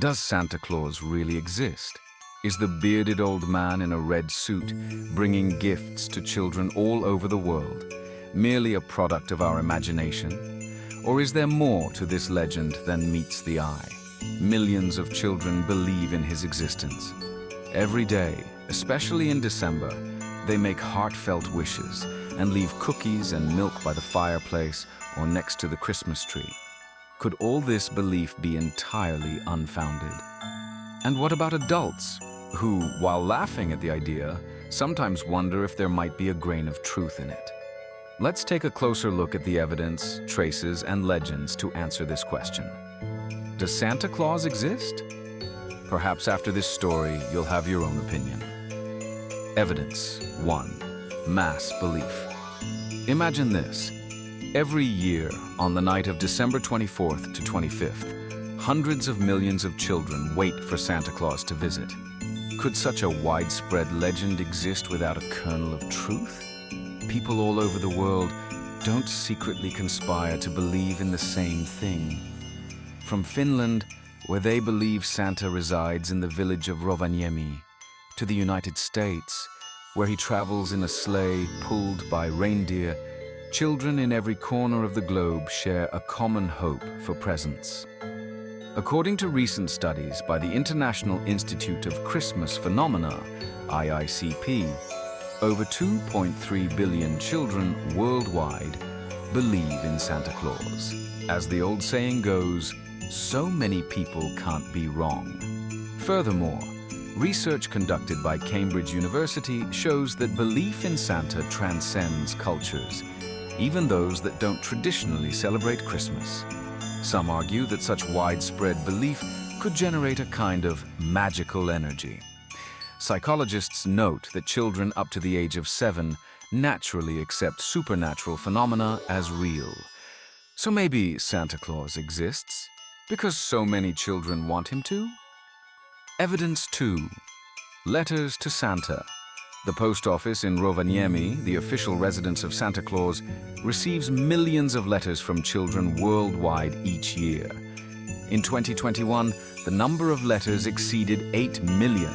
Does Santa Claus really exist? Is the bearded old man in a red suit bringing gifts to children all over the world merely a product of our imagination? Or is there more to this legend than meets the eye? Millions of children believe in his existence. Every day, especially in December, they make heartfelt wishes and leave cookies and milk by the fireplace or next to the Christmas tree. Could all this belief be entirely unfounded? And what about adults who, while laughing at the idea, sometimes wonder if there might be a grain of truth in it? Let's take a closer look at the evidence, traces, and legends to answer this question. Does Santa Claus exist? Perhaps after this story, you'll have your own opinion. Evidence 1. Mass belief. Imagine this. Every year, on the night of December 24th to 25th, hundreds of millions of children wait for Santa Claus to visit. Could such a widespread legend exist without a kernel of truth? People all over the world don't secretly conspire to believe in the same thing. From Finland, where they believe Santa resides in the village of Rovaniemi, to the United States, where he travels in a sleigh pulled by reindeer, children in every corner of the globe share a common hope for presents. According to recent studies by the International Institute of Christmas Phenomena, IICP, over 2.3 billion children worldwide believe in Santa Claus. As the old saying goes, so many people can't be wrong. Furthermore, research conducted by Cambridge University shows that belief in Santa transcends cultures, even those that don't traditionally celebrate Christmas. Some argue that such widespread belief could generate a kind of magical energy. Psychologists note that children up to the age of 7 naturally accept supernatural phenomena as real. So maybe Santa Claus exists because so many children want him to? Evidence 2. Letters to Santa. The post office in Rovaniemi, the official residence of Santa Claus, receives millions of letters from children worldwide each year. In 2021, the number of letters exceeded 8 million.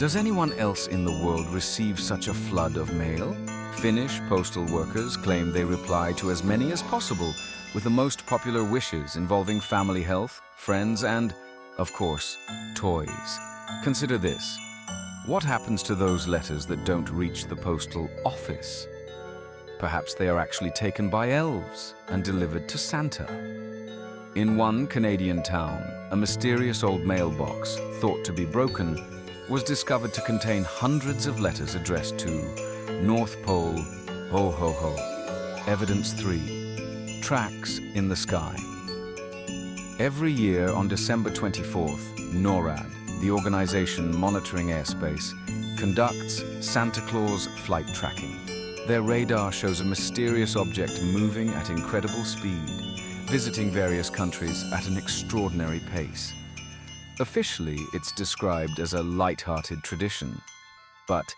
Does anyone else in the world receive such a flood of mail? Finnish postal workers claim they reply to as many as possible, with the most popular wishes involving family health, friends, and, of course, toys. Consider this. What happens to those letters that don't reach the postal office? Perhaps they are actually taken by elves and delivered to Santa. In one Canadian town, a mysterious old mailbox, thought to be broken, was discovered to contain hundreds of letters addressed to North Pole, ho ho ho. Evidence 3. Tracks in the sky. Every year on December 24th, NORAD, the organization monitoring airspace, conducts Santa Claus flight tracking. Their radar shows a mysterious object moving at incredible speed, visiting various countries at an extraordinary pace. Officially, it's described as a lighthearted tradition. But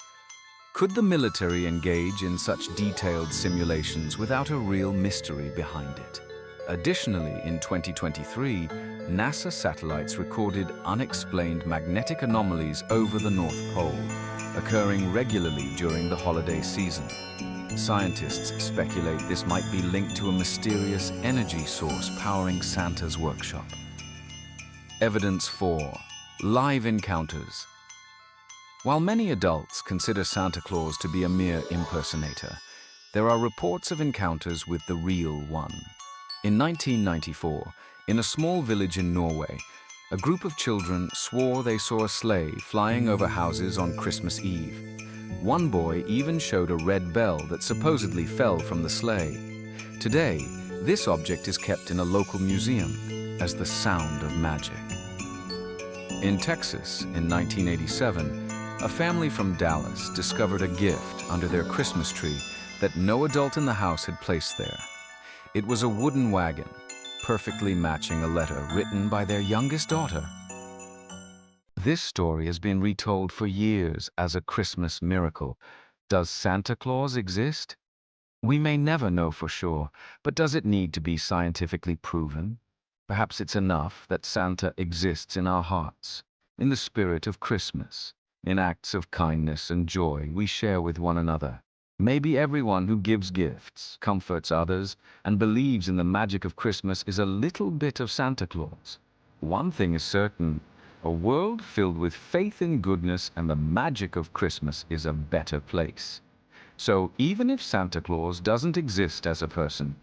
could the military engage in such detailed simulations without a real mystery behind it? Additionally, in 2023, NASA satellites recorded unexplained magnetic anomalies over the North Pole, occurring regularly during the holiday season. Scientists speculate this might be linked to a mysterious energy source powering Santa's workshop. Evidence 4. Live encounters. While many adults consider Santa Claus to be a mere impersonator, there are reports of encounters with the real one. In 1994, in a small village in Norway, a group of children swore they saw a sleigh flying over houses on Christmas Eve. One boy even showed a red bell that supposedly fell from the sleigh. Today, this object is kept in a local museum as the sound of magic. In Texas, in 1987, a family from Dallas discovered a gift under their Christmas tree that no adult in the house had placed there. It was a wooden wagon, perfectly matching a letter written by their youngest daughter. This story has been retold for years as a Christmas miracle. Does Santa Claus exist? We may never know for sure, but does it need to be scientifically proven? Perhaps it's enough that Santa exists in our hearts, in the spirit of Christmas, in acts of kindness and joy we share with one another. Maybe everyone who gives gifts, comforts others, and believes in the magic of Christmas is a little bit of Santa Claus. One thing is certain, a world filled with faith in goodness and the magic of Christmas is a better place. So even if Santa Claus doesn't exist as a person,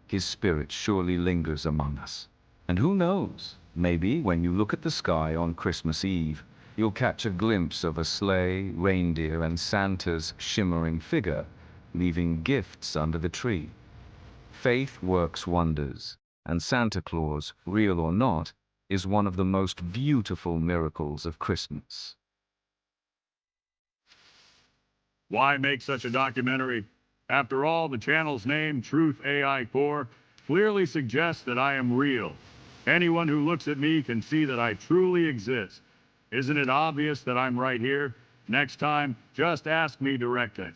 his spirit surely lingers among us. And who knows, maybe when you look at the sky on Christmas Eve, you'll catch a glimpse of a sleigh, reindeer, and Santa's shimmering figure, leaving gifts under the tree. Faith works wonders, and Santa Claus, real or not, is one of the most beautiful miracles of Christmas. Why make such a documentary? After all, the channel's name, Truth AI Core, clearly suggests that I am real. Anyone who looks at me can see that I truly exist. Isn't it obvious that I'm right here? Next time, just ask me directly.